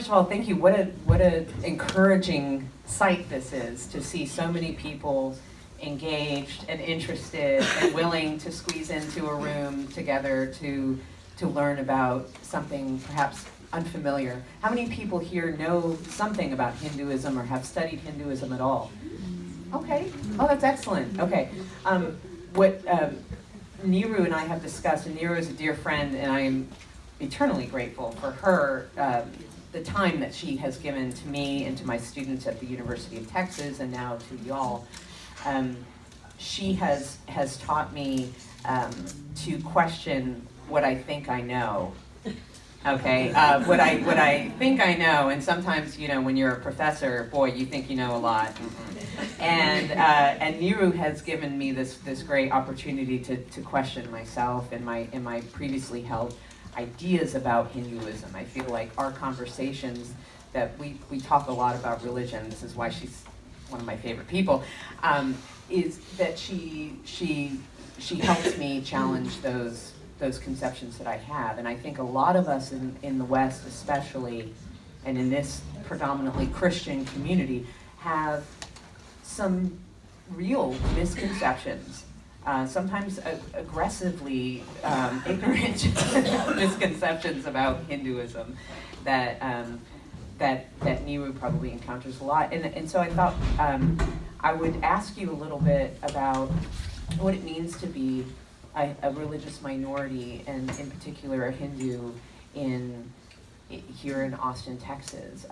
first of all, thank you. What a encouraging sight this is to see so many people engaged and interested and willing to squeeze into a room together to learn about something perhaps unfamiliar. How many people here know something about Hinduism or have studied Hinduism at all? Okay. Oh, that's excellent. Okay. What Niru and I have discussed, and Niru is a dear friend, and I am eternally grateful for her, the time that she has given to me and to my students at the University of Texas, and now to y'all. She has taught me to question what I think I know. Okay, what I think I know, and sometimes, you know, when you're a professor, boy, you think you know a lot. And Niru has given me this great opportunity to question myself and my previously held ideas about Hinduism. I feel like our conversations, that we talk a lot about religion, this is why she's one of my favorite people, is that she helps me challenge those conceptions that I have. And I think a lot of us in the West especially, and in this predominantly Christian community, have some real misconceptions, sometimes aggressively ignorant misconceptions about Hinduism that Niru probably encounters a lot. And so I thought I would ask you a little bit about what it means to be a religious minority, and in particular a Hindu here in Austin, Texas.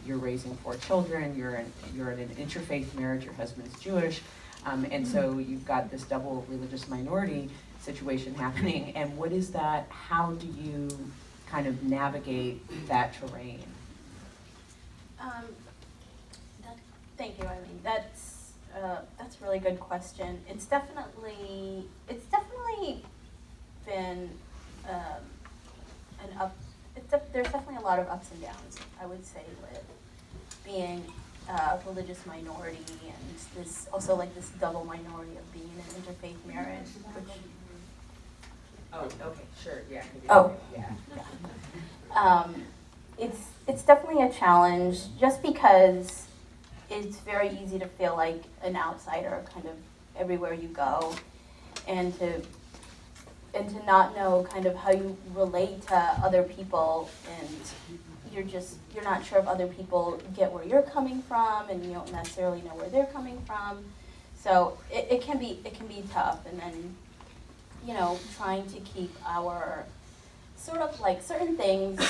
You're raising 4 children, you're in an interfaith marriage, your husband's Jewish, and so you've got this double religious minority situation happening. And what is that? How do you kind of navigate that terrain? Thank you, Eileen. That's a really good question. It's definitely been there's definitely a lot of ups and downs, I would say, with being a religious minority, and this also like this double minority of being in an interfaith marriage. Which, oh, okay, sure, yeah. Oh, yeah. It's definitely a challenge, just because it's very easy to feel like an outsider kind of everywhere you go, and to not know kind of how you relate to other people, and you're not sure if other people get where you're coming from, and you don't necessarily know where they're coming from. So it can be tough, and then, you know, trying to keep our sort of like certain things.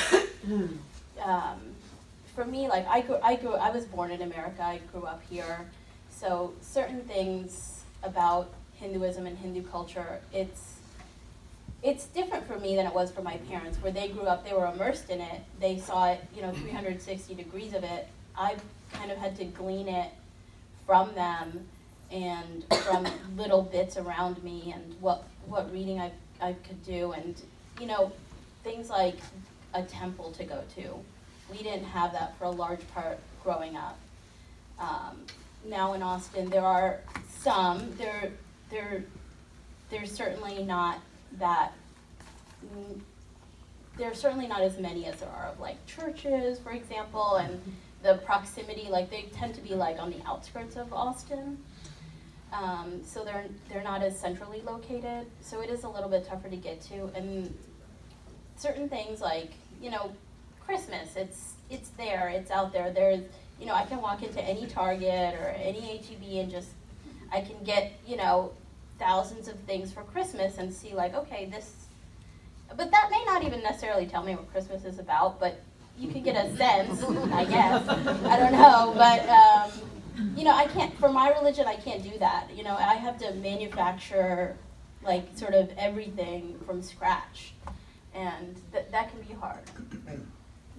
For me, like I was born in America. I grew up here, so certain things about Hinduism and Hindu culture, it's different for me than it was for my parents, where they grew up, they were immersed in it, they saw it, you know, 360 degrees of it. I've kind of had to glean it from them and from little bits around me, and what reading I could do, and, you know, things like a temple to go to. We didn't have that for a large part growing up. Now in Austin, there are some, there's certainly not that, there's certainly not as many as there are of like churches, for example, and the proximity, like they tend to be like on the outskirts of Austin. So they're not as centrally located, so it is a little bit tougher to get to. And certain things like, you know, Christmas, it's there, it's out there. There's, you know, I can walk into any Target or any H-E-B and just, I can get, you know, thousands of things for Christmas and see like, okay, this, but that may not even necessarily tell me what Christmas is about, but you could get a sense, I guess. I don't know, but, you know, I can't, for my religion, I can't do that. You know, I have to manufacture like sort of everything from scratch, and that can be hard.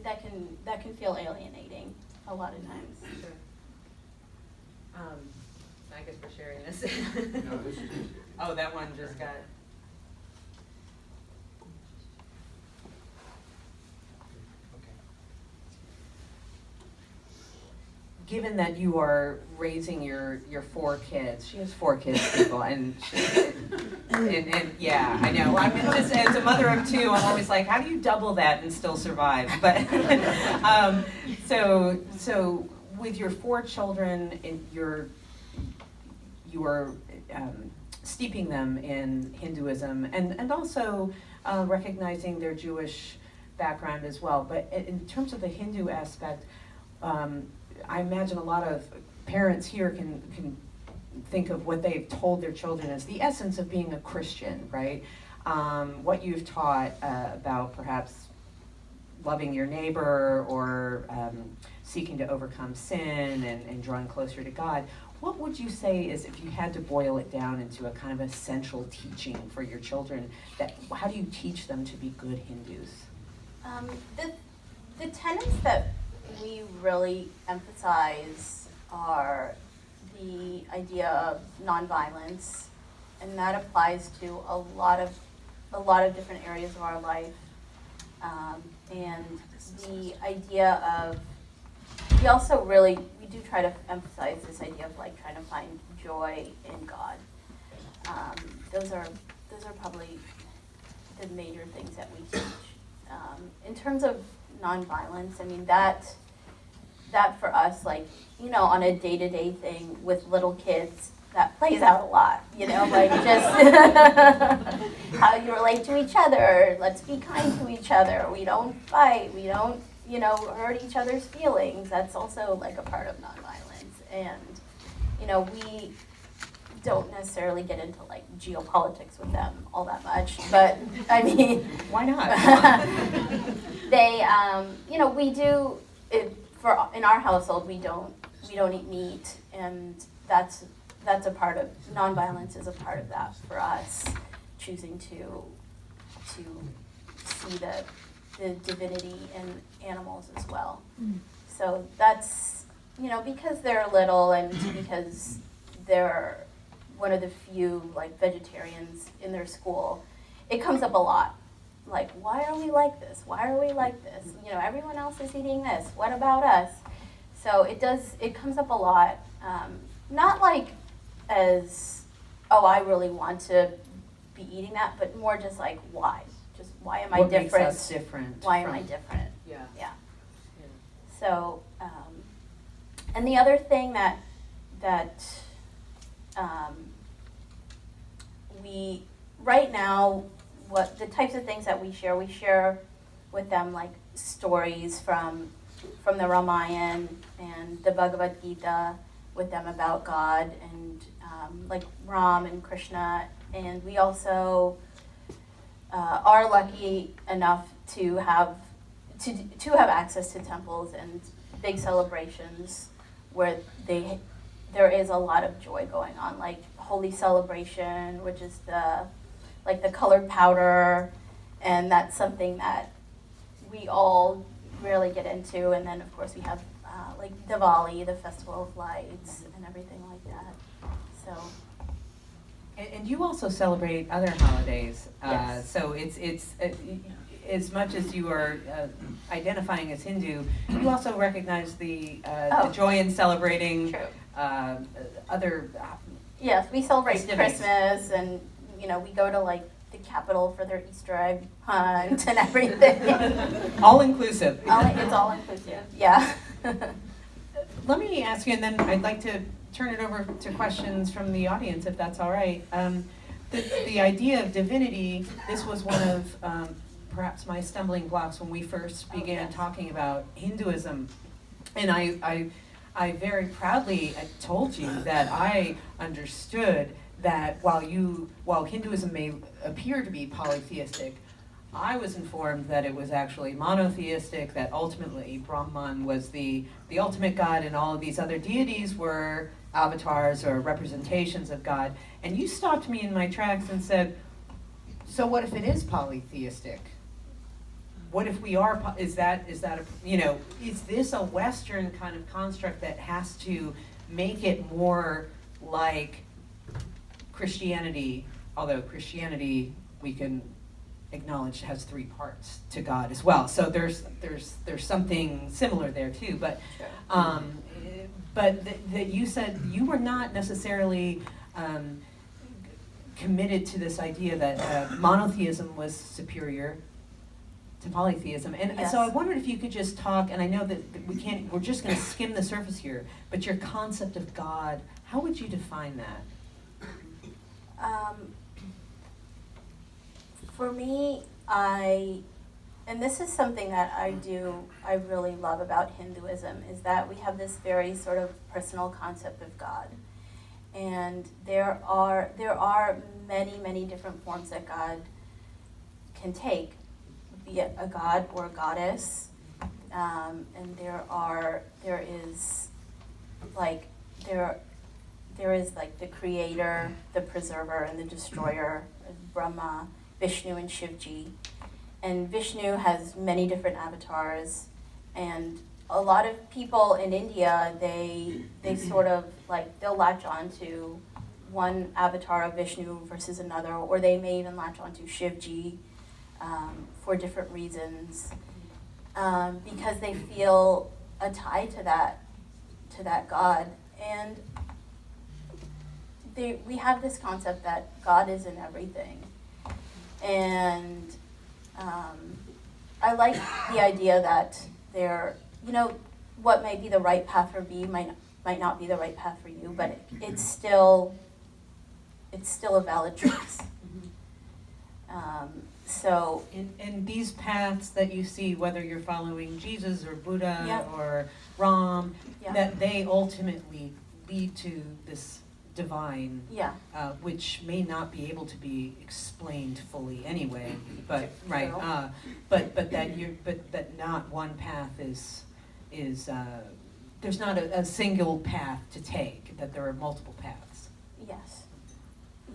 That can feel alienating a lot of times. Sure. I guess we're sharing this. No, this is easy. Oh, that one just got. given that you are raising your 4 kids, she has 4 kids, people, and yeah, I know. I mean, just as a mother of 2, I'm always like, how do you double that and still survive? But so with your 4 children, you are steeping them in Hinduism and also recognizing their Jewish background as well. But in terms of the Hindu aspect, I imagine a lot of parents here can think of what they've told their children as the essence of being a Christian, right? What you've taught about perhaps loving your neighbor or seeking to overcome sin and drawing closer to God. What would you say is, if you had to boil it down into a kind of essential teaching for your children, how do you teach them to be good Hindus? The tenets that we really emphasize are the idea of nonviolence, and that applies to a lot of different areas of our life. And the idea of, we do try to emphasize this idea of like trying to find joy in God. Those are probably the major things that we teach. In terms of nonviolence, I mean that for us, like, you know, on a day-to-day thing with little kids, that plays out a lot, you know, like just how you relate to each other. Let's be kind to each other. We don't fight. We don't, you know, hurt each other's feelings. That's also like a part of nonviolence. And, you know, we don't necessarily get into like geopolitics with them all that much, but I mean, why not? They, you know, we do in our household. We don't eat meat, and that's a part of nonviolence. Is a part of that for us, choosing to see the divinity in animals as well. So that's, you know, because they're little and because they're one of the few like vegetarians in their school, it comes up a lot. Like, why are we like this? Why are we like this? You know, everyone else is eating this. What about us? So it comes up a lot. Not like as, oh, I really want to be eating that, but more just like, why? Just why am I different? What makes us different? Why am I different? Yeah. Yeah. So, and the other thing that we, right now, what the types of things that we share with them, like stories from the Ramayana and the Bhagavad Gita with them about God, and like Ram and Krishna. And we also are lucky enough to have access to temples and big celebrations where there is a lot of joy going on, like Holy Celebration, which is the colored powder, and that's something that we all really get into. And then of course we have like Diwali, the Festival of Lights, and everything like that. So. And you also celebrate other holidays. Yes. So it's as much as you are identifying as Hindu, you also recognize the joy in celebrating other. Yes, we celebrate festivities. Christmas, and you know, we go to like the Capitol for their Easter egg hunt and everything. All inclusive. It's all inclusive. Yeah. Let me ask you, and then I'd like to turn it over to questions from the audience, if that's all right. The idea of divinity, this was one of perhaps my stumbling blocks when we first began talking about Hinduism. And I very proudly told you that I understood that while Hinduism may appear to be polytheistic, I was informed that it was actually monotheistic, that ultimately Brahman was the ultimate God, and all of these other deities were avatars or representations of God. And you stopped me in my tracks and said, so what if it is polytheistic? What if we are, is this a Western kind of construct that has to make it more like Christianity, although Christianity, we can acknowledge, has 3 parts to God as well. So there's something similar there too. But but that you said you were not necessarily committed to this idea that monotheism was superior to polytheism. And Yes. so I wondered if you could just talk, and I know that we're just going to skim the surface here, but your concept of God, how would you define that? For me, and this is something that I really love about Hinduism, is that we have this very sort of personal concept of God. And there are many, many different forms that God can take, be it a god or a goddess. And there is the creator, the preserver, and the destroyer, Brahma, Vishnu, and Shivji. And Vishnu has many different avatars, and a lot of people in India, they sort of they'll latch on to one avatar of Vishnu versus another, or they may even latch on to Shivji for different reasons, because they feel a tie to that god. And we have this concept that God is in everything. And I like the idea that what might be the right path for B might not be the right path for you, but it's still a valid choice. So And these paths that you see, whether you're following Jesus or Buddha Yep. or Ram, Yeah. that they ultimately lead to this divine, yeah, which may not be able to be explained fully anyway. But right, True. but that not one path is there's not a single path to take. That there are multiple paths. yes,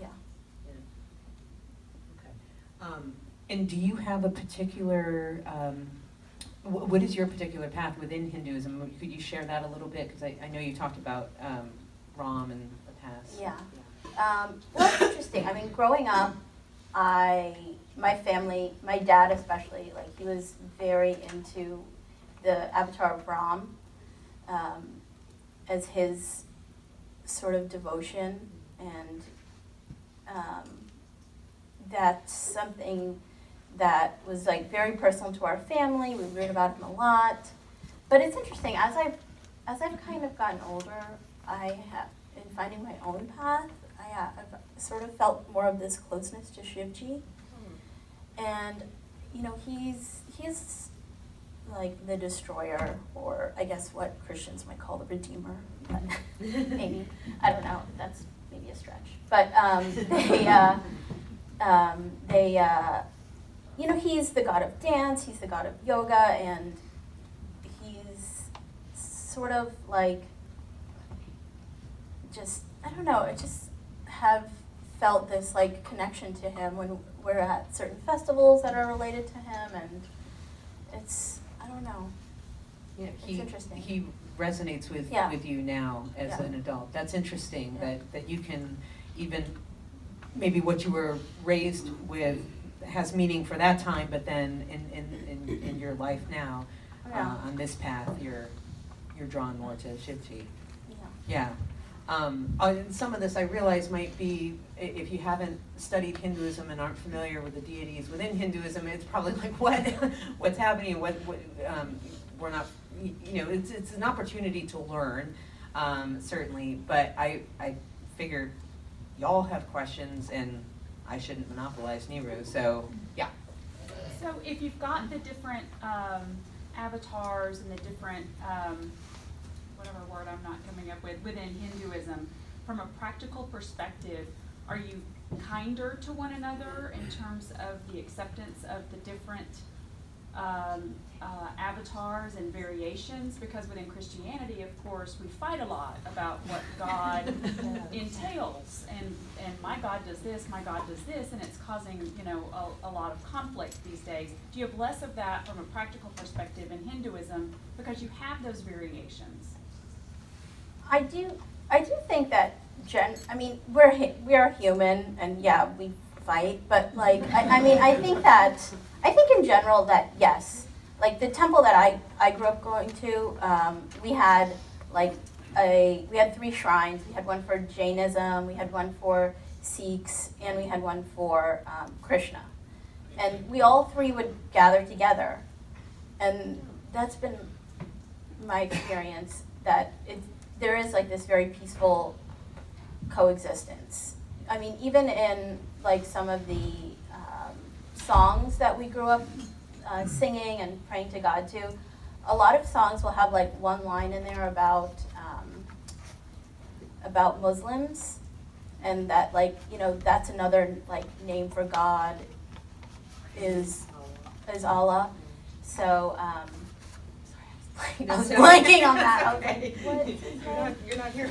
yeah. Okay. And do you have a particular, what is your particular path within Hinduism? Could you share that a little bit? Because I know you talked about Ram and the past. Yeah. Well, it's interesting. I mean, growing up, my family, my dad especially, he was very into the avatar of Ram as his sort of devotion, and that's something that was very personal to our family. We read about him a lot. But it's interesting, as I've kind of gotten older, in finding my own path, I've sort of felt more of this closeness to Shivji. And, he's like the destroyer, or I guess what Christians might call the redeemer. But maybe, I don't know, that's maybe a stretch. But he's the god of dance, he's the god of yoga, and he's sort of I don't know, I just have felt this connection to him when we're at certain festivals that are related to him, and I don't know. Yeah, It's interesting. He resonates with you now as Yeah. an adult. That's interesting that you can even, maybe what you were raised with has meaning for that time, but then in your life now, on this path, you're drawn more to Shivji. Yeah. And some of this I realize might be, if you haven't studied Hinduism and aren't familiar with the deities within Hinduism, it's probably what's happening, we're not, it's an opportunity to learn, certainly, but I figure y'all have questions and I shouldn't monopolize Niru, so yeah. So if you've got the different avatars and the different, whatever word I'm not coming up with, within Hinduism, from a practical perspective, are you kinder to one another in terms of the acceptance of the different avatars and variations? Because within Christianity, of course, we fight a lot about what God entails, and my God does this, my God does this, and it's causing a lot of conflict these days. Do you have less of that from a practical perspective in Hinduism because you have those variations? I do think that we are human, and yeah, we fight, but I think in general that yes, the temple that I grew up going to, we had we had 3 shrines. We had one for Jainism, we had one for Sikhs, and we had one for Krishna. And we all 3 would gather together. And that's been my experience, that there is like this very peaceful coexistence. I mean, even in like some of the songs that we grew up singing and praying to God to, a lot of songs will have like one line in there about Muslims, and that, like, you know, that's another like name for God is Allah. So sorry, I was blanking on that. I was like, what is his name? You're not here.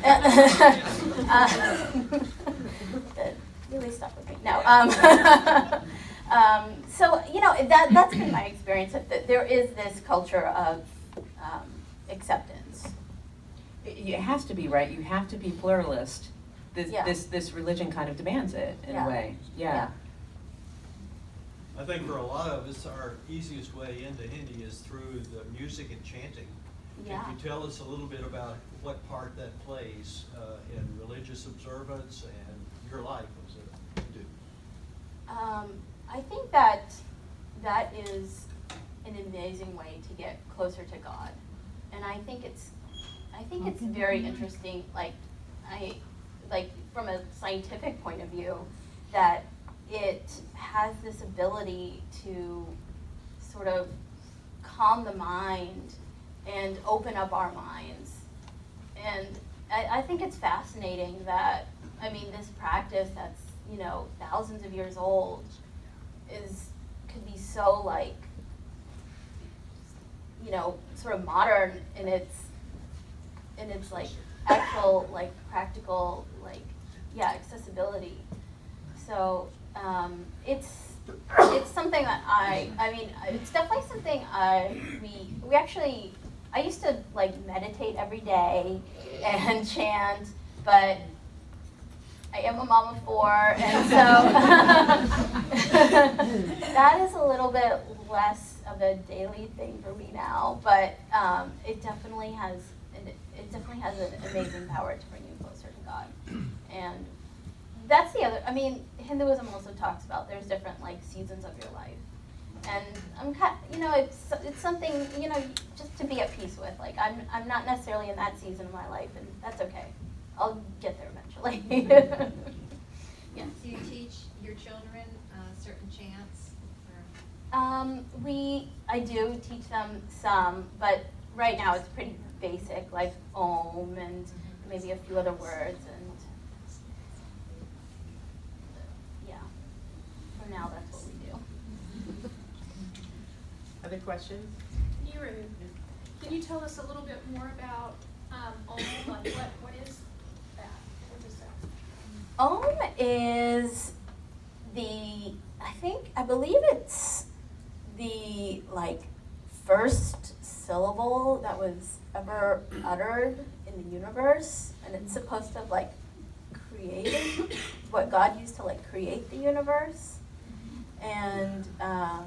That really stuck with me. No. So, you know, that's been my experience, that there is this culture of acceptance. It has to be, right? You have to be pluralist. Yeah. This religion kind of demands it in a way. Yeah. I think for a lot of us, our easiest way into Hindi is through the music and chanting. Yeah. Can you tell us a little bit about what part that plays in religious observance and your life as a Hindu? I think that is an amazing way to get closer to God, and I think it's very interesting. Like from a scientific point of view, that it has this ability to sort of calm the mind and open up our minds. And I think it's fascinating that, I mean, this practice that's, you know, thousands of years old could be so, like, you know, sort of modern in its like actual, like, practical, like, yeah, accessibility. So it's something that I mean, it's definitely something we actually, I used to like meditate every day and chant, but I am a mom of 4, and so that is a little bit less of a daily thing for me now. But it definitely has an amazing power to bring you closer to God. And that's the other. I mean, Hinduism also talks about there's different like seasons of your life, and you know, it's something, you know, just to be at peace with. Like I'm not necessarily in that season of my life, and that's okay. I'll get there eventually. Yeah. Do you teach your children certain chants? I do teach them some, but right now it's pretty basic, like Om and maybe a few other words, and yeah. For now, that's what we do. Other questions? Niru, can you tell us a little bit more about Om? Like what is that? What is that? Om is I believe it's the like first syllable that was ever uttered in the universe, and it's supposed to like create what God used to like create the universe. And I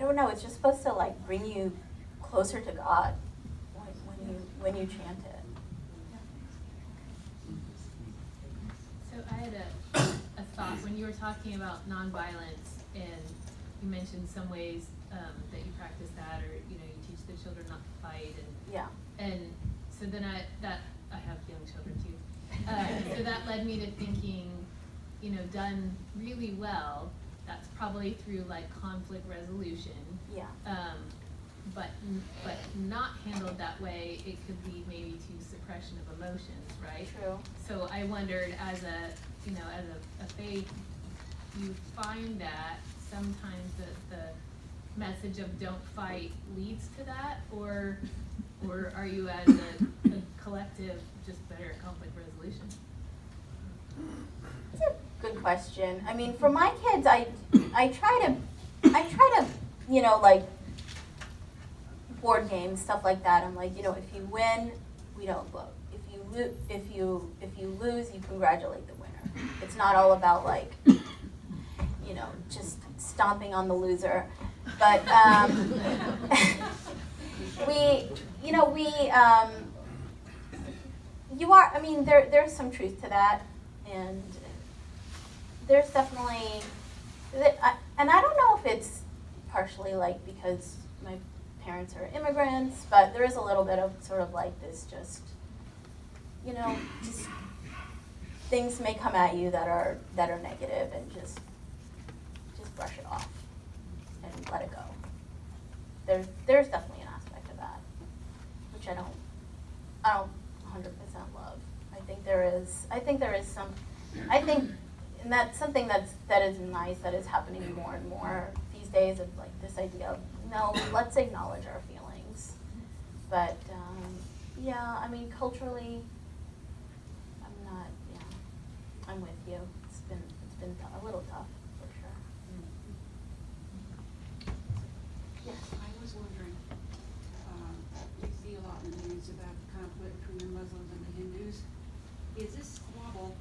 don't know, it's just supposed to like bring you closer to God when you chant it. So I had a thought when you were talking about nonviolence, and you mentioned some ways that you practice that, or you teach the children not to fight, and so then I have young children too, so that led me to thinking, done really well, that's probably through like conflict resolution. Yeah. But not handled that way, it could lead maybe to suppression of emotions, right? True. So I wondered, as a faith, you find that sometimes the message of don't fight leads to that, or are you as a collective just better at conflict resolution? That's a good question. I mean, for my kids, I try to, like board games, stuff like that. I'm like, if you win, we don't vote. If you lose, you congratulate the winner. It's not all about like, just stomping on the loser. But There's some truth to that, and there's definitely, and I don't know if it's partially like because my parents are immigrants, but there is a little bit of sort of like this just things may come at you that are negative, and just brush it off and let it go. There's definitely an aspect of that, which I don't 100% love. I think there is some, and that's something that is nice, that is happening more and more these days, of like this idea of, no, let's acknowledge our feelings. But yeah, I mean, culturally, I'm with you. It's been a little tough, for sure. Yes. I was wondering, we see a lot in the news about the conflict between the Muslims and the Hindus. Is this squabble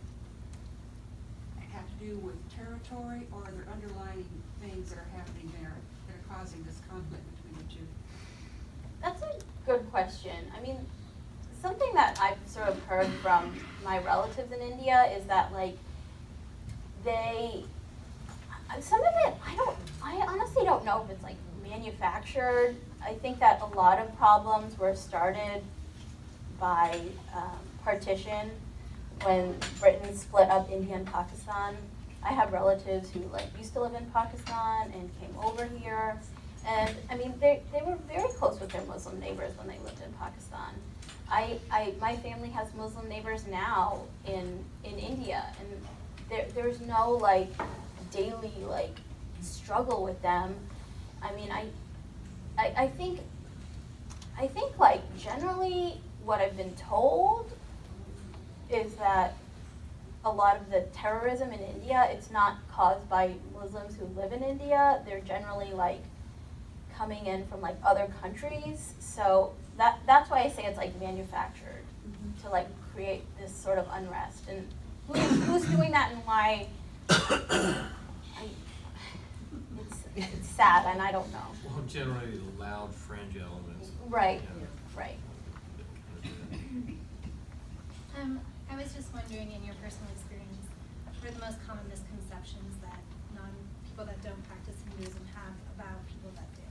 have to do with territory, or are there underlying things that are happening there that are causing this conflict between the two? That's a good question. I mean, something that I've sort of heard from my relatives in India is that, like, some of it, I honestly don't know if it's like manufactured. I think that a lot of problems were started by partition, when Britain split up India and Pakistan. I have relatives who used to live in Pakistan and came over here, and I mean they were very close with their Muslim neighbors when they lived in Pakistan. My family has Muslim neighbors now in India, and there's no daily struggle with them. I mean, I think generally what I've been told is that a lot of the terrorism in India, it's not caused by Muslims who live in India. They're generally coming in from other countries. So that's why I say it's manufactured to create this sort of unrest. And who's doing that and why? It's sad, and I don't know. Well, generally the loud fringe elements. Right, you know, right. I was just wondering, in your personal experience, what are the most common misconceptions that people that don't practice Hinduism have about people that do?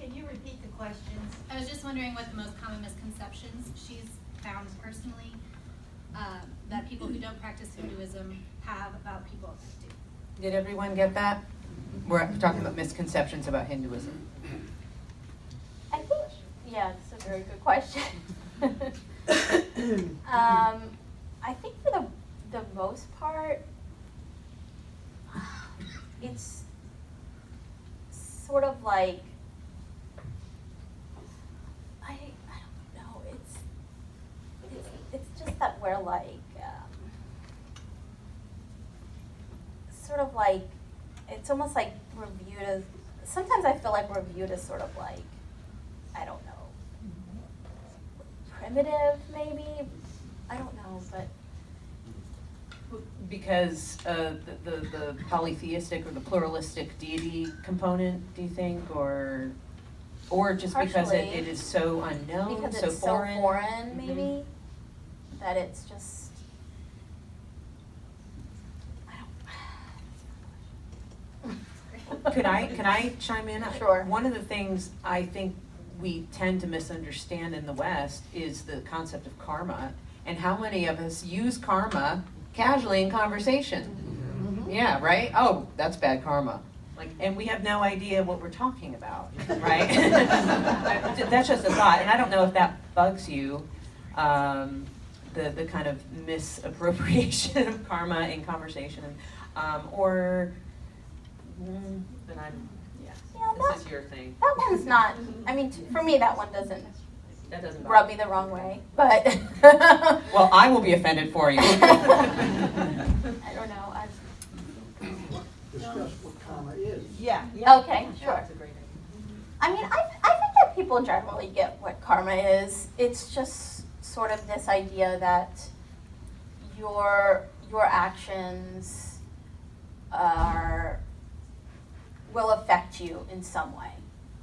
Can you repeat the questions? I was just wondering what the most common misconceptions she's found personally that people who don't practice Hinduism have about people that do. Did everyone get that? We're talking about misconceptions about Hinduism. I think, yeah, that's a very good question. I think for the most part, it's sort of I don't know, it's just that we're sort of it's almost we're viewed as, sometimes I feel we're viewed as sort of I don't know, primitive maybe, I don't know, but. Because the polytheistic or the pluralistic deity component, do you think, or just because Partially. it is so unknown, Because so it's foreign? so foreign, maybe, that it's just, Could I chime in? Sure. One of the things I think we tend to misunderstand in the West is the concept of karma, and how many of us use karma casually in conversation. Mm-hmm. Yeah, right? Oh, that's bad karma. And we have no idea what we're talking about, right? That's just a thought, and I don't know if that bugs you, the kind of misappropriation of karma in conversation, or, then this is your thing. that one's not, I mean, for me, that one doesn't That doesn't bother rub me the wrong way, but. Well, I will be offended for you. I don't know, Discuss what karma is. okay, sure. That's a great idea. I mean, I think that people generally get what karma is. It's just sort of this idea that your actions will affect you in some way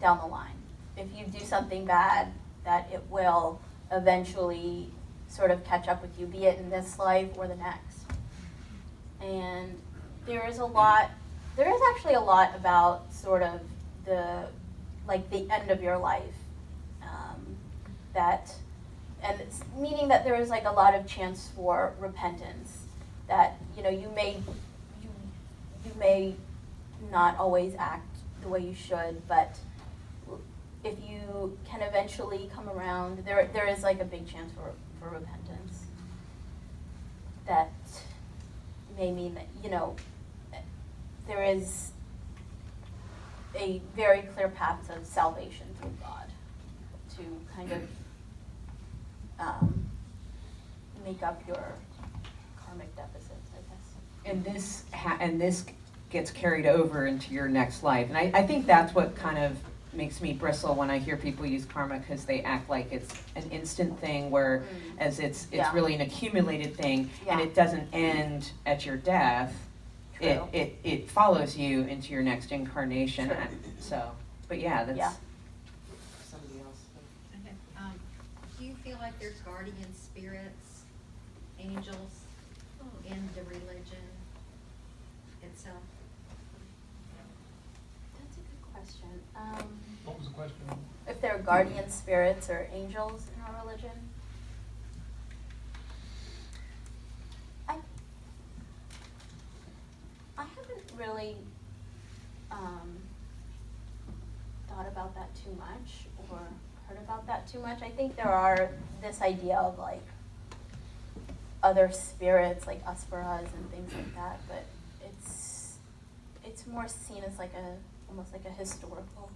down the line. if you do something bad, that it will eventually sort of catch up with you, be it in this life or the next. And there is actually a lot about sort of the end of your life, and it's meaning that there is like a lot of chance for repentance, that, you know, you may not always act the way you should, but if you can eventually come around, there is like a big chance for repentance. That may mean that, you know, there is a very clear path to salvation through God to kind of make up your karmic deficits, I guess. And this gets carried over into your next life. And I think that's what kind of makes me bristle when I hear people use karma, because they act like it's an instant thing, where as it's really an accumulated thing, and it doesn't end at your death. True. It follows you into your next incarnation. True. So, but yeah, that's Okay. Do you feel like there's guardian spirits, angels in the religion itself? That's a good question. What was the question? If there are guardian spirits or angels in our religion? I haven't really thought about that too much or heard about that too much. I think there are this idea of like other spirits, like Asparas and things like that, but it's more seen as like almost like a historical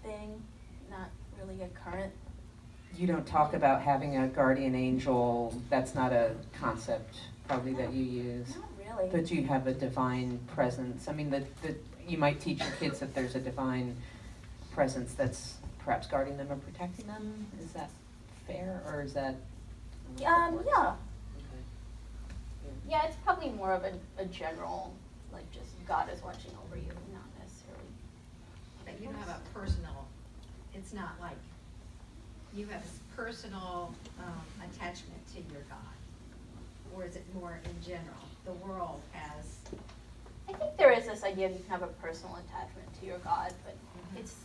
thing, not really a current. You don't talk about having a guardian angel. That's not a concept probably that you use. Not really. But you have a divine presence. I mean, you might teach your kids that there's a divine presence that's perhaps guarding them or protecting them. Is that fair, or is that? Yeah. Okay. Yeah, it's probably more of a general, like just God is watching over you, not necessarily. But you don't have a personal, it's not like you have a personal attachment to your God, or is it more in general? The world has. I think there is this idea you can have a personal attachment to your God, but it's,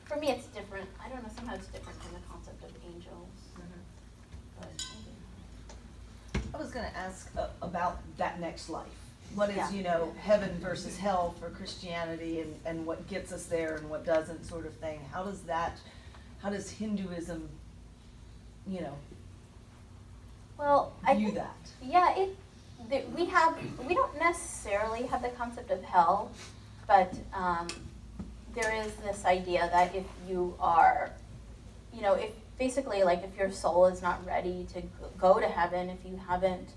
for me, it's different. I don't know, somehow it's different from the concept of angels. But I was going to ask about that next life. What is, Yeah. you know, heaven versus hell for Christianity, and what gets us there and what doesn't, sort of thing. How does Hinduism, you know, well, I view think, that? yeah, we don't necessarily have the concept of hell, but there is this idea that if you are, you know, if basically like if your soul is not ready to go to heaven, if you haven't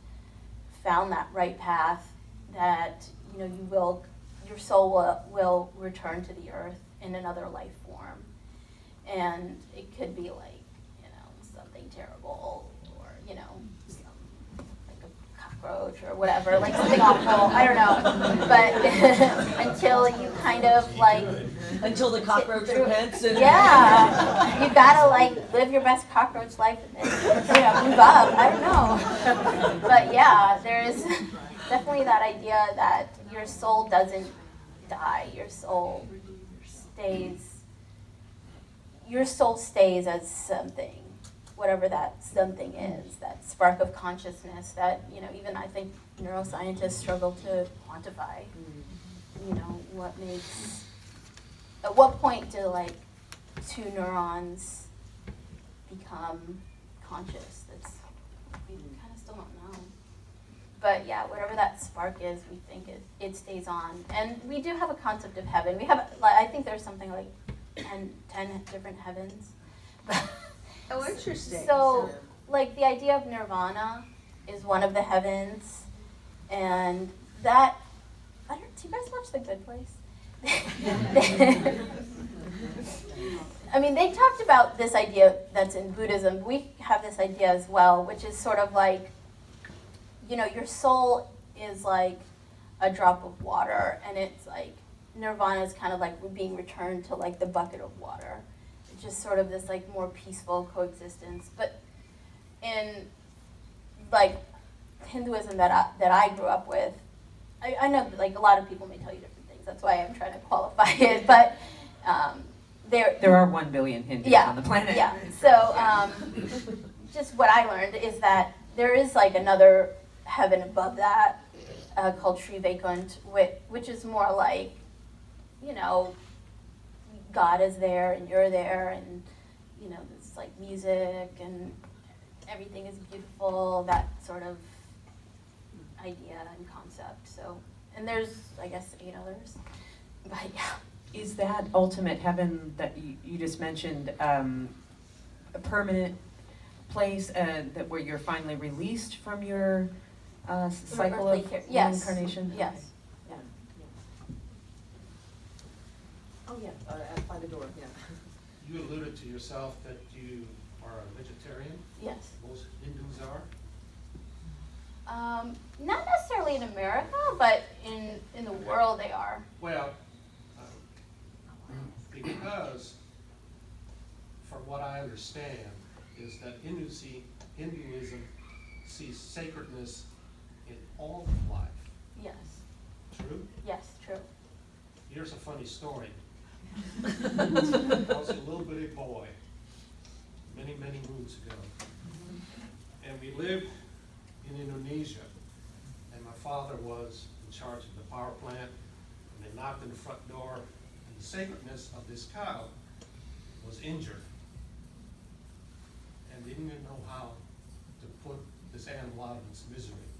found that right path, that, you know, your soul will return to the earth in another life form. And it could be like, you know, something terrible, or, you know, like a cockroach or whatever, like something awful, I don't know. But until you kind of like, Until the cockroach repents and yeah, you gotta like live your best cockroach life and then, you know, move up. I don't know. But yeah, there is definitely that idea that your soul doesn't die. Your soul stays as something, whatever that something is, that spark of consciousness that, you know, even I think neuroscientists struggle to quantify. You know, at what point do like two neurons become conscious? We kind of still don't know. But yeah, whatever that spark is, we think it stays on. And we do have a concept of heaven. We have, I think there's something like 10 different heavens. Oh, interesting. So, like, the idea of nirvana is one of the heavens, and that, do you guys watch The Good Place? I mean, they talked about this idea that's in Buddhism. We have this idea as well, which is sort of like, you know, your soul is like a drop of water, and it's like nirvana is kind of like being returned to like the bucket of water. just sort of this like more peaceful coexistence. But in like Hinduism that I grew up with, I know that, like, a lot of people may tell you different things. That's why I'm trying to qualify it. But There are 1 billion Hindus yeah, on the planet. yeah. So just what I learned is that there is like another heaven above that called Sri Vaikunt, which is more like, you know, God is there and you're there, and you know, it's like music and everything is beautiful, that sort of idea and concept. So, and there's, I guess, 8 others, but yeah. Is that ultimate heaven that you just mentioned a permanent place that where you're finally released from your cycle of Yes. reincarnation? Yes. Okay. Yeah. Oh, yeah, by the door, yeah. You alluded to yourself that you are a vegetarian. Yes. Most Hindus are. Not necessarily in America, but in the world they are. Well, because from what I understand is that Hinduism sees sacredness in all of life. Yes. True? Yes, true. Here's a funny story. I was a little bitty boy many, many moons ago. And we lived in Indonesia. And my father was in charge of the power plant. And they knocked on the front door. And the sacredness of this cow was injured. And they didn't even know how to put this animal out of its misery.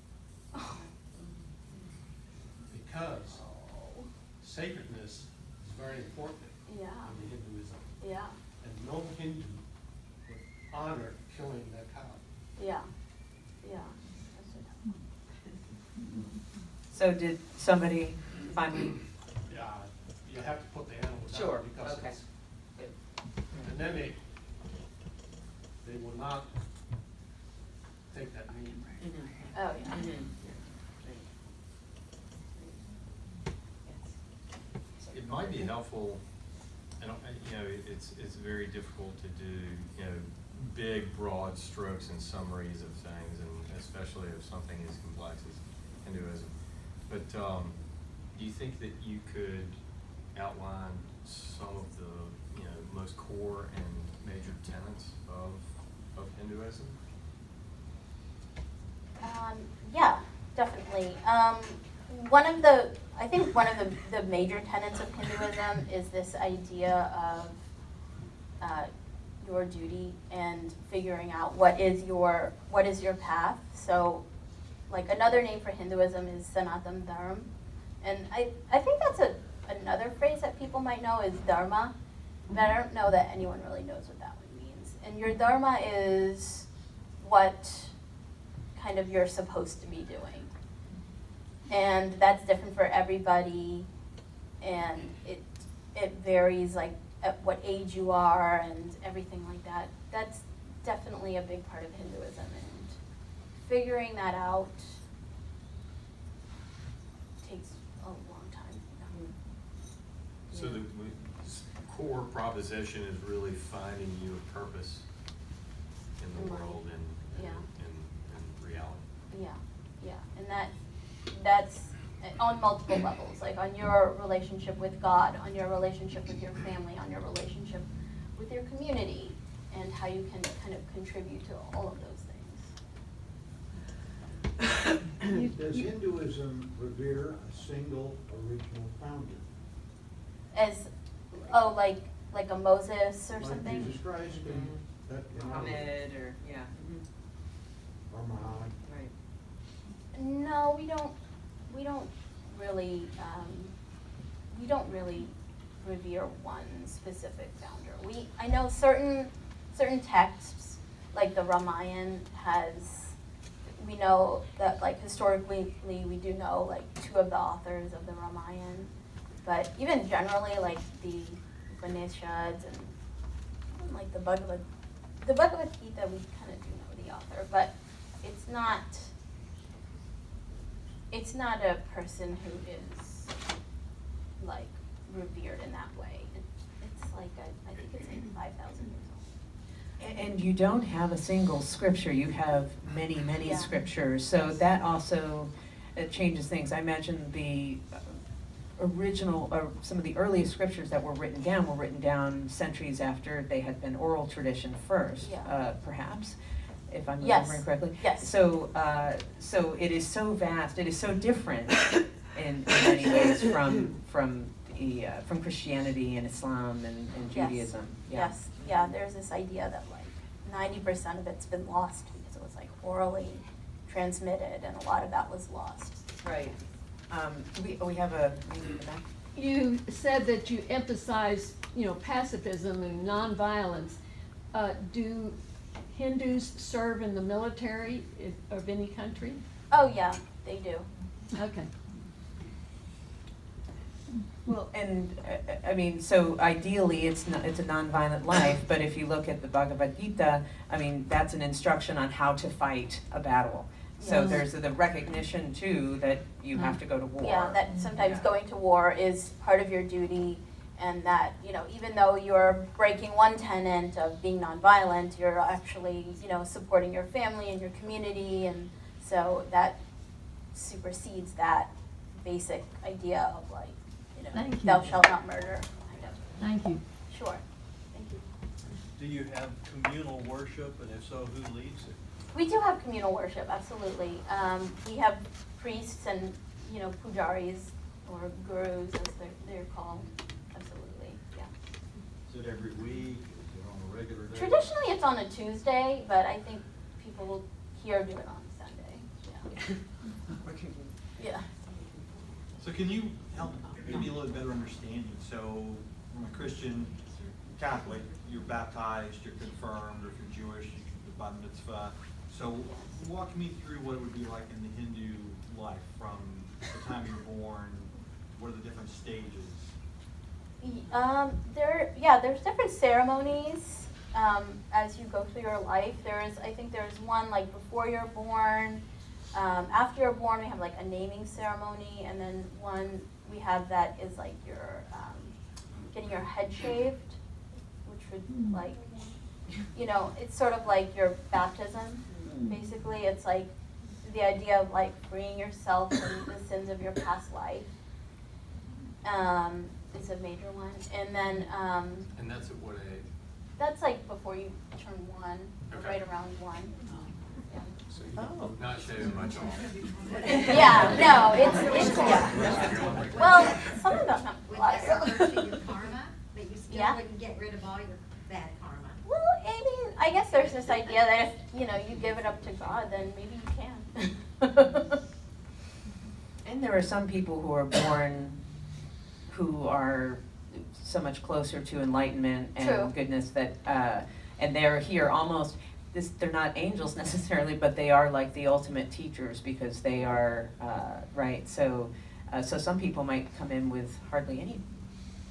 Because sacredness is very important Yeah. in Hinduism. Yeah. And no Hindu would honor killing that cow. Yeah. Yeah. So did somebody finally? Yeah, you have to put the animal down. Sure, Because okay. it's, and then they will not take that meat. Oh, yeah. It might be helpful, and you know, it's very difficult to do, you know, big broad strokes and summaries of things, and especially of something as complex as Hinduism. But do you think that you could outline some of the, you know, most core and major tenets of Hinduism? Yeah, definitely. I think one of the major tenets of Hinduism is this idea of your duty and figuring out what is your path. So, like, another name for Hinduism is Sanatana Dharma, and I think that's another phrase that people might know is dharma, but I don't know that anyone really knows what that one means. And your dharma is what kind of you're supposed to be doing. And that's different for everybody, and it varies, like, at what age you are and everything like that. That's definitely a big part of Hinduism, and figuring that out takes a long time. So the core proposition is really finding you a purpose in the world and Yeah. in reality. Yeah, and that's on multiple levels, like on your relationship with God, on your relationship with your family, on your relationship with your community, and how you can kind of contribute to all of those things. Does Hinduism revere a single original founder? Like a Moses or Like something? Jesus Christ and that, Muhammad or, yeah. or Muhammad. Right. No, we don't really revere one specific founder. I know certain texts, like the Ramayana we know that, like, historically we do know, like, 2 of the authors of the Ramayana, but even generally, like, the Upanishads and like the Bhagavad Gita, we kind of do know the author, but it's not a person who is, like, revered in that way. It's like, I think it's like 5,000 years old. And you don't have a single scripture, you have many, many Yeah. scriptures, so that also changes things. I imagine the original, or some of the earliest scriptures that were written down centuries after they had been oral tradition first, Yeah. Perhaps, if I'm Yes. remembering correctly. Yes. So, so it is so vast, it is so different in many ways from Christianity and Islam and Yes. Judaism. Yeah. Yes, yeah, there's this idea that like 90% of it's been lost because it was like orally transmitted and a lot of that was lost. Right. We have a meeting in the back? You said that you emphasize, pacifism and nonviolence. Do Hindus serve in the military of any country? Oh yeah, they do. Okay. Well, and I mean, so ideally, it's a nonviolent life. But if you look at the Bhagavad Gita, I mean, that's an instruction on how to fight a battle. So Yes. there's the recognition too that you have to go to war. Yeah, that sometimes Yeah. going to war is part of your duty, and that, even though you're breaking one tenet of being nonviolent, you're actually, supporting your family and your community, and so that supersedes that basic idea of like, Thank you. thou shalt not murder, kind of. Thank you. Sure, thank you. Do you have communal worship, and if so, who leads it? We do have communal worship, absolutely. We have priests and, pujaris, or gurus as they're called, absolutely, yeah. Is it every week? Is it on a regular day? Traditionally, it's on a Tuesday, but I think people here do it on Sunday, yeah. Yeah. So can you help give me a little better understanding? So from a Christian Catholic, you're baptized, you're confirmed, or if you're Jewish, you can do bar mitzvah. So walk me through what it would be like in the Hindu life from the time you're born. What are the different stages? There's different ceremonies as you go through your life. I think there's one like before you're born. After you're born, we have like a naming ceremony, and then one we have that is like your getting your head shaved, which would like, it's sort of like your baptism. Basically, it's like the idea of like freeing yourself from the sins of your past life. Is a major one, and then And that's at what age? that's like before you turn 1, Okay. right around 1. Yeah. Oh. Not shaving much off. Yeah, no, it's yeah. Well, some of them have a Would lot that of refer to your karma, that you still Yeah. wouldn't get rid of all your bad karma? Well, I mean, I guess there's this idea that if, you give it up to God, then maybe you can. And there are some people who are born who are so much closer to enlightenment and True. goodness that, and they're here almost, they're not angels necessarily, but they are like the ultimate teachers because they are, right, so some people might come in with hardly any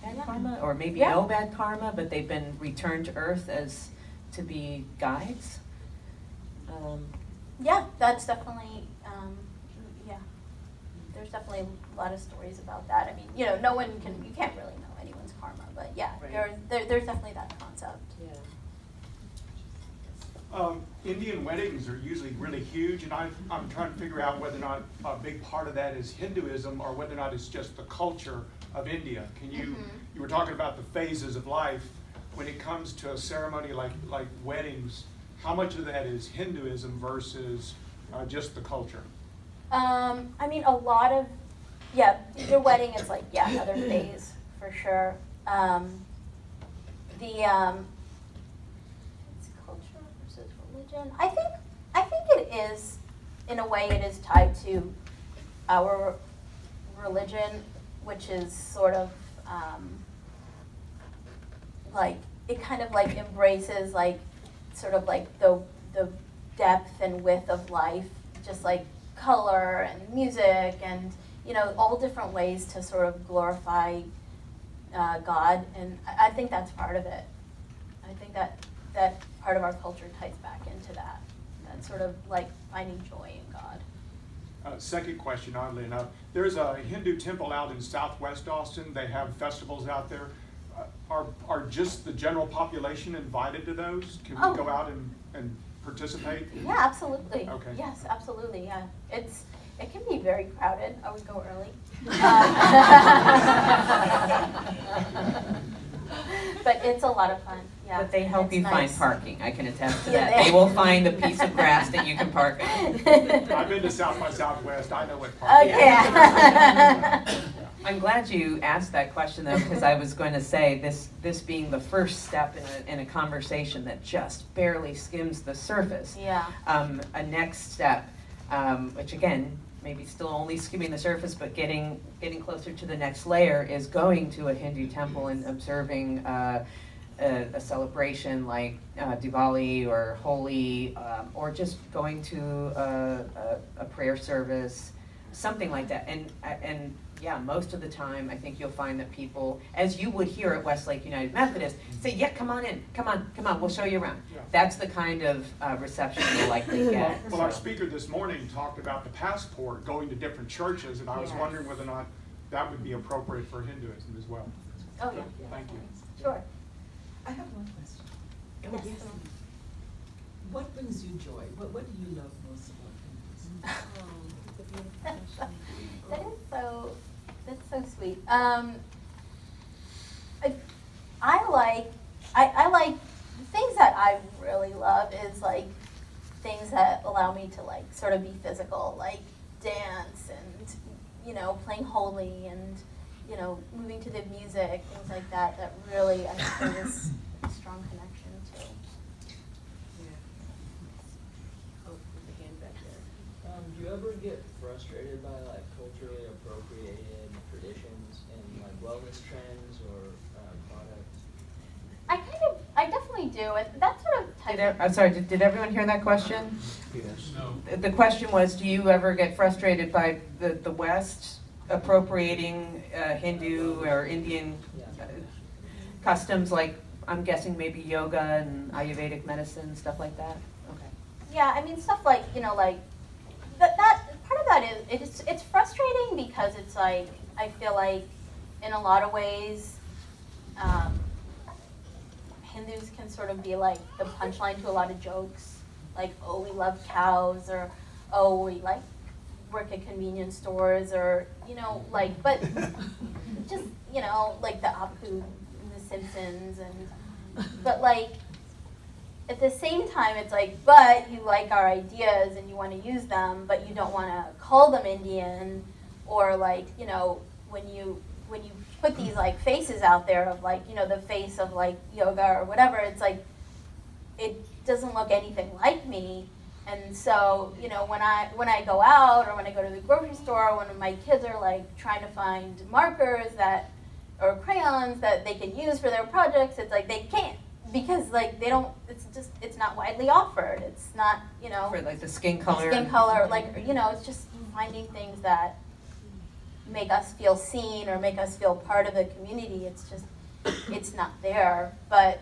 bad Yeah. karma, or maybe Yeah. no bad karma, but they've been returned to earth as to be guides. Yeah, that's definitely, yeah. There's definitely a lot of stories about that. I mean, you can't really know anyone's karma, but yeah, Right. there's definitely that concept. Indian weddings are usually really huge, and I'm trying to figure out whether or not a big part of that is Hinduism or whether or not it's just the culture of India. Can you, you were talking about the phases of life. When it comes to a ceremony like weddings, how much of that is Hinduism versus just the culture? I mean, a lot of, your wedding is like, another phase, for sure. It's culture versus religion. I think it is, in a way, it is tied to our religion, which is sort of, like, it kind of like embraces like, sort of like the depth and width of life, just like color and music and, all different ways to sort of glorify God, and I think that's part of it. I think that part of our culture ties back into that sort of like finding joy in God. Second question, oddly enough, there's a Hindu temple out in southwest Austin. They have festivals out there. are just the general population invited to those? Can Oh. we go out and participate? Yeah, absolutely. Okay. Yes, absolutely, yeah. It can be very crowded. I would go early. But it's a lot of fun, yeah. But they help It's you find nice. parking, I can attest to Yeah, that. They will find a piece of grass that you can park on. I've been to South by Southwest, I know what parking is. Okay. I'm glad you asked that question though, because I was going to say this being the first step in a conversation that just barely skims the surface. Yeah. A next step, which again, maybe still only skimming the surface, but getting closer to the next layer is going to a Hindu temple and observing a celebration like Diwali or Holi, or just going to a prayer service, something like that. And yeah, most of the time, I think you'll find that people, as you would here at Westlake United Methodist, say, yeah, come on in, come on, we'll show you around. Yeah. That's the kind of reception you'll likely get. Well, our speaker this morning talked about the passport going to different churches, and I was Yes. wondering whether or not that would be appropriate for Hinduism as well. Oh, yeah. Thank you. Sure. I have one question. Yes. What brings you joy? What do you love most about Hinduism? That's so sweet. I like the things that I really love is like things that allow me to like sort of be physical, like dance and, you know, playing Holi and, you know, moving to the music, things like that, that really I feel this strong connection to. Do you ever get frustrated by like culturally appropriated traditions and like wellness trends or products? I definitely do, and that sort of type I'm sorry, did everyone hear that question? Yes. The question was, do you ever get frustrated by the West appropriating Hindu or Indian customs, like, I'm guessing maybe yoga and Ayurvedic medicine, stuff like that? Okay. Yeah, I mean stuff like, you know, like that part of that is it's frustrating because it's like I feel like in a lot of ways Hindus can sort of be like the punchline to a lot of jokes, like, oh, we love cows, or oh, we like work at convenience stores, or, you know, like, but just, you know, like the Apu and the Simpsons, and but like at the same time, it's like, but you like our ideas and you want to use them, but you don't want to call them Indian, or like, you know, when you put these like faces out there of like, you know, the face of like yoga or whatever, it's like, it doesn't look anything like me. And so, you know, when I go out or when I go to the grocery store, when my kids are like trying to find markers that, or crayons that they can use for their projects, it's like they can't. Because like they don't, it's not widely offered. It's not, you know. For like the skin color. Like, you know, it's just finding things that make us feel seen or make us feel part of the community. It's just, it's not there. But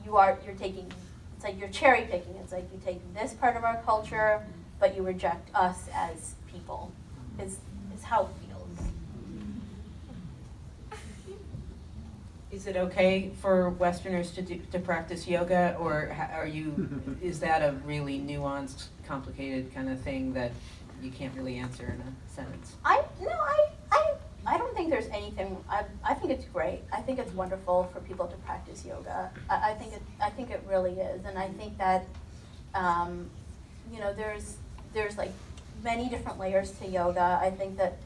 you're taking, it's like you're cherry picking. It's like you take this part of our culture, but you reject us as people, is how it feels. Is it okay for Westerners to practice yoga, or is that a really nuanced, complicated kind of thing that you can't really answer in a sentence? I don't think there's anything. I think it's great. I think it's wonderful for people to practice yoga. I think it really is, and I think that you know, there's like many different layers to yoga. I think that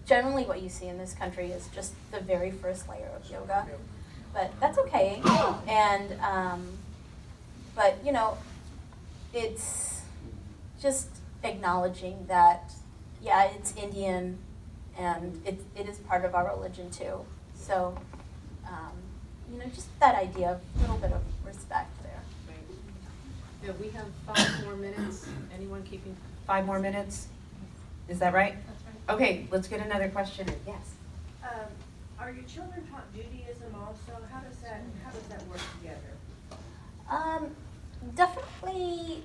generally what you see in this country is just the very first layer of yoga. But that's okay. And but you know, it's just acknowledging that, yeah, it's Indian, and it is part of our religion too. So you know, just that idea of a little bit of respect there. Yeah, we have 5 more minutes. Anyone keeping? 5 more minutes? Is that right? That's right. Okay, let's get another question in. Yes. Are your children taught Judaism also? How does that work together? Definitely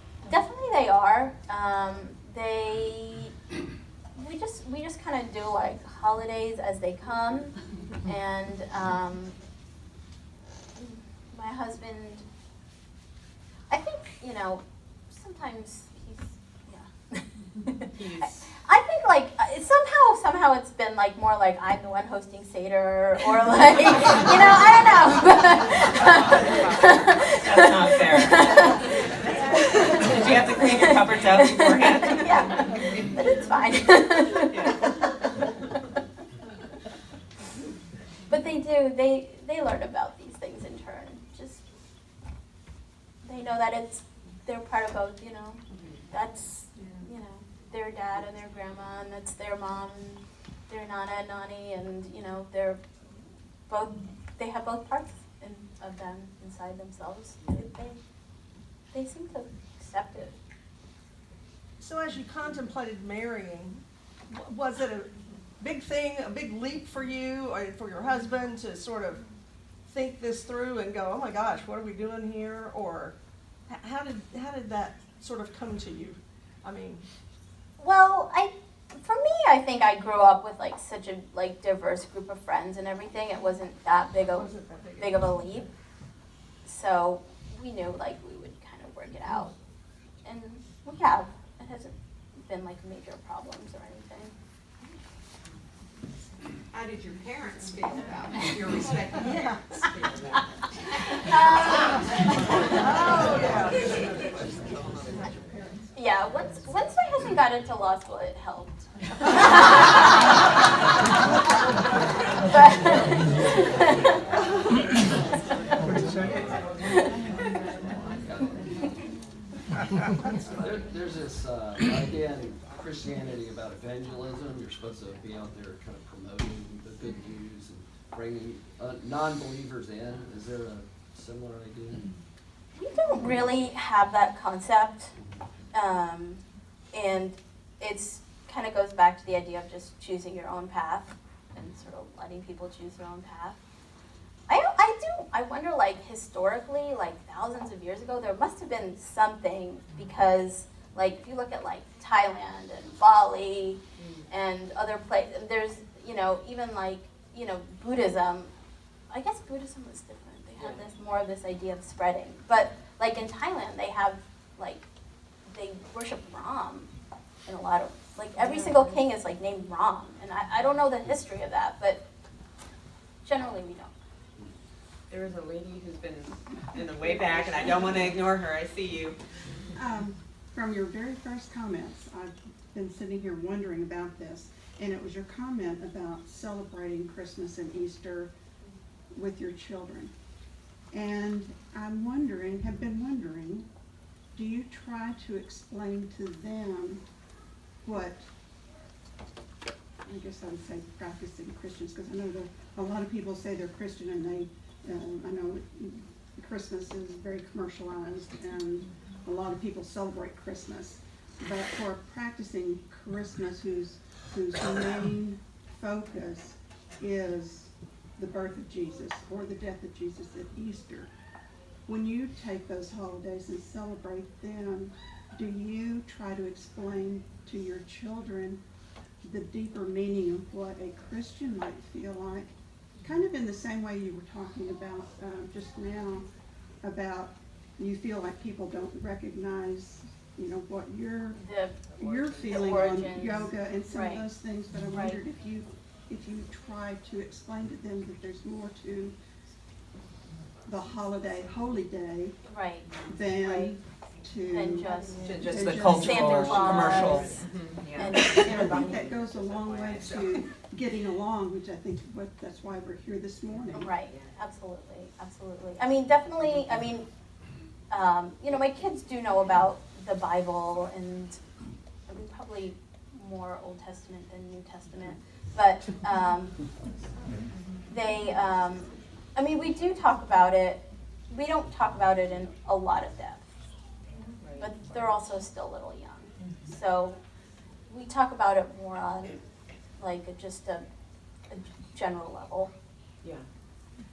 they are. We just kind of do like holidays as they come, and my husband, I think, you know, sometimes I think like somehow it's been like more like I'm the one hosting Seder or like, you know, I don't know. That's not fair. Did you have to clean your cupboards out beforehand? Yeah, but it's fine. But they learn about these things in turn. Just, they know that they're part of both, you know. That's, you know, their dad and their grandma, and that's their mom, and their nana and nani, and, you know, they have both parts of them inside themselves. They seem to accept it. So as you contemplated marrying, was it a big thing, a big leap for you or for your husband to sort of think this through and go, oh my gosh, what are we doing here? Or how did that sort of come to you? I mean, well, for me, I think I grew up with like such a like diverse group of friends and everything. It wasn't that big of a leap. So we knew like we would kind of work it out, and we have. It hasn't been like major problems or anything. How did your parents feel about it? Your respective parents feel about it? Yeah, once my husband got into law school, it helped. There's this idea in Christianity about evangelism. You're supposed to be out there kind of promoting the good news and bringing non-believers in. Is there a similar idea? We don't really have that concept, and it's kind of goes back to the idea of just choosing your own path and sort of letting people choose their own path. I wonder, like, historically, like, thousands of years ago, there must have been something, because, like, if you look at, like, Thailand and Bali and other places, there's, you know, even, like, you know, Buddhism. I guess Buddhism was different. They had more of this idea of spreading. But, like, in Thailand, they have, like, they worship Ram in a lot of, like, every single king is, like, named Ram. And I don't know the history of that, but generally we don't. There is a lady who's been in the way back, and I don't want to ignore her. I see you. From your very first comments, I've been sitting here wondering about this, and it was your comment about celebrating Christmas and Easter with your children. And I'm wondering, have been wondering, do you try to explain to them what, I guess I would say practicing Christians, because I know that a lot of people say they're Christian and they, I know Christmas is very commercialized and a lot of people celebrate Christmas. But for practicing Christmas whose main focus is the birth of Jesus or the death of Jesus at Easter, when you take those holidays and celebrate them, do you try to explain to your children the deeper meaning of what a Christian might feel like? Kind of in the same way you were talking about just now, about you feel like people don't recognize, you know, what you're feeling on yoga and some of those things. But I wondered if you try to explain to them that there's more to the holiday, holy day, than just the cultural, commercial. And I think that goes a long way to getting along, which I think that's why we're here this morning. Right, absolutely, absolutely. I mean, definitely, I mean, you know, my kids do know about the Bible, and I mean, probably more Old Testament than New Testament, but they, I mean, we do talk about it. We don't talk about it in a lot of depth, but they're also still a little young. So we talk about it more on like just a general level. Yeah,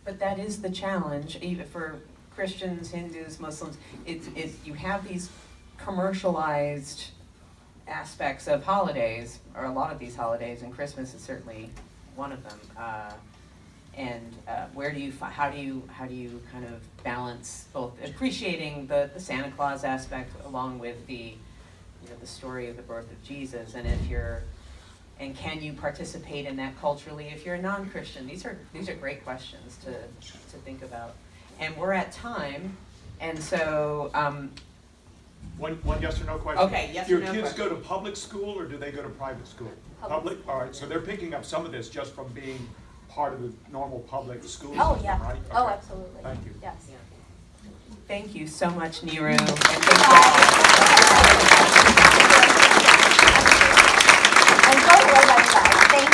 but that is the challenge, even for Christians, Hindus, Muslims. It's you have these commercialized aspects of holidays, or a lot of these holidays, and Christmas is certainly one of them. where do you how do you kind of balance both appreciating the Santa Claus aspect along with the the story of the birth of Jesus, and can you participate in that culturally if you're a non-Christian? These are great questions to think about. And we're at time, and so One yes or no question? Okay, yes or no Do your kids question. go to public school or do they go to private school? Public. All right, so they're picking up some of this just from being part of the normal public school Oh, system, yeah. right? Oh, Okay. absolutely. Thank you. Yes. thank you so much, Niru. And I'm so glad I said. Thank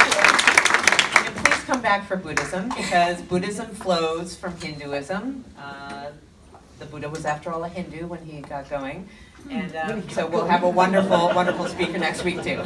you. And please come back for Buddhism, because Buddhism flows from Hinduism. The Buddha was, after all, a Hindu when he got going. And so we'll have a wonderful, wonderful speaker next week, too.